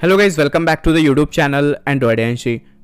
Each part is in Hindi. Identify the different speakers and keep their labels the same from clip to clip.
Speaker 1: Hello guys, welcome back to the YouTube channel Android.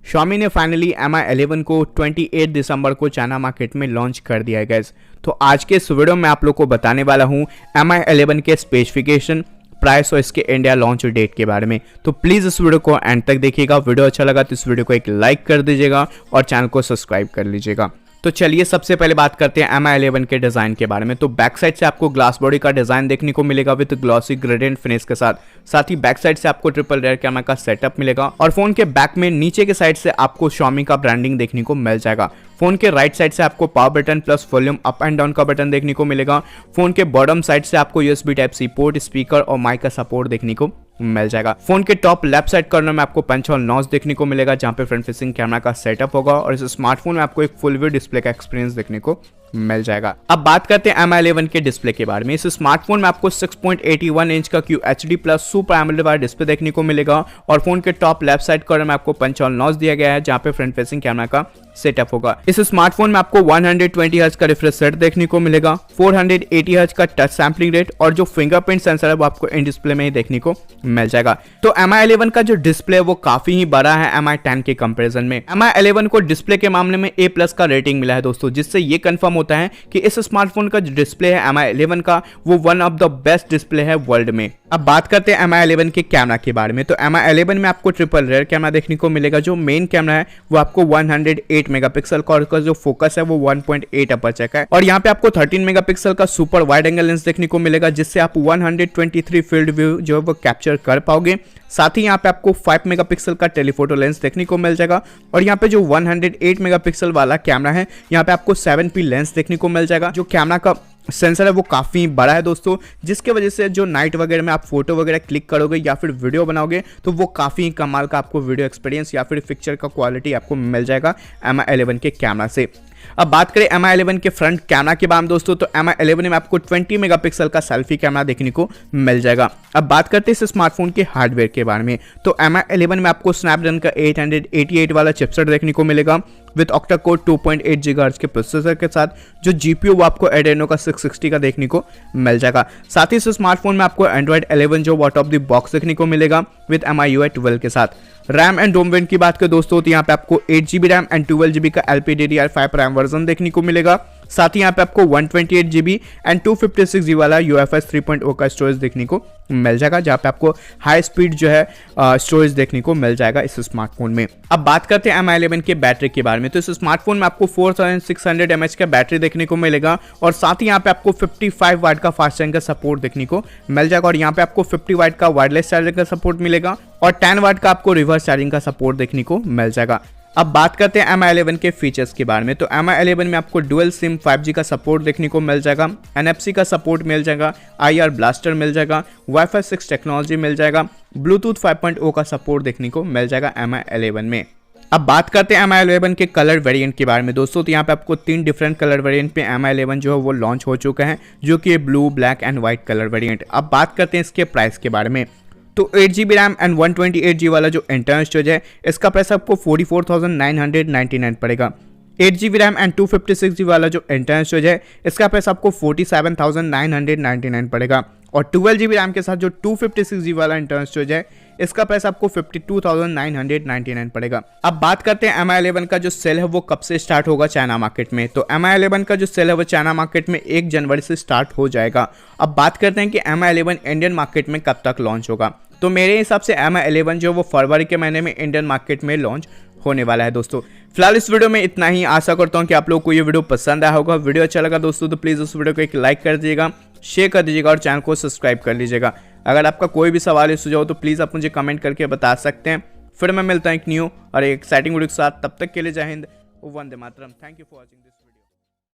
Speaker 1: Xiaomi ने फाइनली Mi 11 को 28 दिसंबर को चाइना मार्केट में लॉन्च कर दिया है गाइज। तो आज के इस वीडियो में आप लोग को बताने वाला हूँ Mi 11 के स्पेसिफिकेशन, प्राइस और इसके इंडिया लॉन्च डेट के बारे में। तो प्लीज़ इस वीडियो को एंड तक देखिएगा। वीडियो अच्छा लगा तो इस वीडियो को एक लाइक कर दीजिएगा और चैनल को सब्सक्राइब कर लीजिएगा। तो चलिए सबसे पहले बात करते हैं Mi 11 के डिज़ाइन के बारे में। तो बैक साइड से आपको ग्लास बॉडी का डिज़ाइन देखने को मिलेगा विद ग्लॉसी ग्रेडियंट फिनिश के साथ ही बैक साइड से आपको ट्रिपल रेयर कैमरा का सेटअप मिलेगा और फोन के बैक में नीचे के साइड से आपको Xiaomi का ब्रांडिंग देखने को मिल जाएगा। फोन के राइट साइड से आपको power button plus volume up and down का बटन देखने को मिलेगा। फोन के बॉटम साइड से आपको USB Type-C पोर्ट, स्पीकर और माइक का सपोर्ट देखने को मिल जाएगा। फोन के टॉप लेफ्ट साइड कॉर्नर में आपको पंच होल नॉच देखने को मिलेगा जहां पे फ्रंट फेसिंग कैमरा का सेटअप होगा और इस स्मार्टफोन में आपको एक फुल व्यू डिस्प्ले का एक्सपीरियंस देखने को मिल जाएगा। अब बात करते हैं Mi 11 के डिस्प्ले के बारे में। इस स्मार्टफोन में आपको 6.81 इंच का QHD प्लस सुपर एमोलेड वाला डिस्प्ले देखने को मिलेगा और फोन के टॉप लेफ्ट साइड कॉर्नर में आपको पंच होल नॉच दिया गया है जहां पे फ्रंट फेसिंग कैमरा का सेटअप होगा। इस स्मार्टफोन में आपको 120 हर्ट्ज का रिफ्रेश रेट देखने को मिलेगा, 480 हर्ट्ज का टच सैंपलिंग रेट और जो फिंगरप्रिंट सेंसर है वो आपको इन डिस्प्ले में ही देखने को मिल जाएगा। तो Mi 11 का जो डिस्प्ले है वो काफी ही बड़ा है Mi 10 के कंपैरिजन में। Mi 11 को डिस्प्ले के मामले में A+ का रेटिंग मिला है दोस्तों, जिससे ये कंफर्म होता है कि इस स्मार्टफोन का जो डिस्प्ले है Mi 11 का वो one of the best display है वर्ल्ड में। अब बात करते हैं Mi 11 के कैमरा के बारे में। तो Mi 11 में आपको ट्रिपल रेयर कैमरा देखने को मिलेगा। जो मेन कैमरा है वो आपको 108 मेगापिक्सल का और उसका जो फोकस है वो 1.8 अपर्चर का है और यहाँ पे आपको 13 मेगापिक्सल का सुपर वाइड एंगल लेंस देखने को मिलेगा जिससे आप 123 फील्ड व्यू जो है वो कैप्चर कर पाओगे। साथ ही यहाँ पे आपको 5 मेगापिक्सल का टेलीफोटो लेंस देखने को मिल जाएगा और यहाँ पे जो 108 मेगापिक्सल वाला कैमरा है यहाँ पे आपको 7P लेंस देखने को मिल जाएगा। जो कैमरा का सेंसर है वो काफ़ी बड़ा है दोस्तों, जिसके वजह से जो नाइट वगैरह में आप फोटो वगैरह क्लिक करोगे या फिर वीडियो बनाओगे तो वो काफ़ी कमाल का आपको वीडियो एक्सपीरियंस या फिर पिक्चर का क्वालिटी आपको मिल जाएगा Mi 11 के कैमरा से। अब बात करें Mi 11 के फ्रंट कैमरा के बारे में दोस्तों, तो Mi 11 में आपको 20 मेगापिक्सल का सेल्फी कैमरा देखने को मिल जाएगा। अब बात करते हैं इस स्मार्टफोन के हार्डवेयर के बारे में। तो Mi 11 में आपको स्नैपड्रैगन का 888 वाला चिपसेट देखने को मिलेगा विद ऑक्टा कोर 2.8 GHz के प्रोसेसर के साथ। जो GPU वो आपको एड्रेनो का 660 का देखने को मिल जाएगा। साथ ही इस स्मार्टफोन में आपको Android 11 जो आउट ऑफ द बॉक्स देखने को मिलेगा विद MIUI 12 के साथ। रैम एंड रोम वेरिएंट की बात करें दोस्तों तो यहाँ पे आपको 8GB रैम एंड 12GB का LPDDR5 रैम वर्जन देखने को मिलेगा। साथ ही यहाँ पे आपको 128GB एंड 256GB वाला UFS 3.0 का स्टोरेज देखने को मिल जाएगा जहाँ पे आपको हाई स्पीड जो है स्टोरेज देखने को मिल जाएगा इस स्मार्टफोन में। अब बात करते हैं Mi 11 के बैटरी के बारे में। तो इस स्मार्टफोन में आपको 4600 mAh का बैटरी देखने को मिलेगा और साथ ही यहाँ पे आपको 55 वाट का फास्ट चार्जिंग का सपोर्ट देखने को मिल जाएगा और यहाँ पे आपको 50 वाट का वायरलेस चार्जिंग का सपोर्ट मिलेगा और 10 वाट का आपको रिवर्स चार्जिंग का सपोर्ट देखने को मिल जाएगा। अब बात करते हैं Mi 11 के फीचर्स के बारे में। तो Mi 11 में आपको डुअल सिम 5G का सपोर्ट देखने को मिल जाएगा, NFC का सपोर्ट मिल जाएगा, IR ब्लास्टर मिल जाएगा, Wi-Fi 6 टेक्नोलॉजी मिल जाएगा, ब्लूटूथ 5.0 का सपोर्ट देखने को मिल जाएगा Mi 11 में। अब बात करते हैं Mi 11 के कलर वेरिएंट के बारे में दोस्तों। तो यहाँ पे आपको 3 डिफरेंट कलर वेरिएंट पे Mi 11 जो है वो लॉन्च हो चुका है, जो कि blue, black and white colour variant. अब बात करते हैं इसके प्राइस के बारे में। तो 8GB रैम एंड 128GB वाला जो इंटरनल स्टोरेज है इसका प्राइस आपको 44,999 पड़ेगा। 8GB रैम एंड 256GB वाला जो इंटरनल स्टोरेज है इसका प्राइस आपको 47,999 पड़ेगा और 12GB रैम के साथ जो 256GB वाला इंटरनल स्टोरेज है इसका प्राइस आपको 52,999 पड़ेगा। अब बात करते हैं Mi 11 का जो सेल है वो कब से स्टार्ट होगा चाइना मार्केट में। तो Mi 11 का जो सेल है वो चाइना मार्केट में 1 जनवरी से स्टार्ट हो जाएगा। अब बात करते हैं कि Mi 11 इंडियन मार्केट में कब तक लॉन्च होगा। तो मेरे हिसाब से Mi 11 जो वो फरवरी के महीने में इंडियन मार्केट में लॉन्च होने वाला है दोस्तों। फिलहाल इस वीडियो में इतना ही। आशा करता हूँ कि आप लोगों को ये वीडियो पसंद आया होगा। वीडियो अच्छा लगा दोस्तों तो प्लीज़ उस वीडियो को एक लाइक कर दीजिएगा, शेयर कर दीजिएगा और चैनल को सब्सक्राइब कर लीजिएगा। अगर आपका कोई भी सवाल या सुझाव तो प्लीज़ आप मुझे कमेंट करके बता सकते हैं। फिर मैं मिलता हूँ एक न्यू और एक एक्साइटिंग वीडियो के साथ। तब तक के लिए जय हिंद, वंदे मातरम। Thank you for watching this.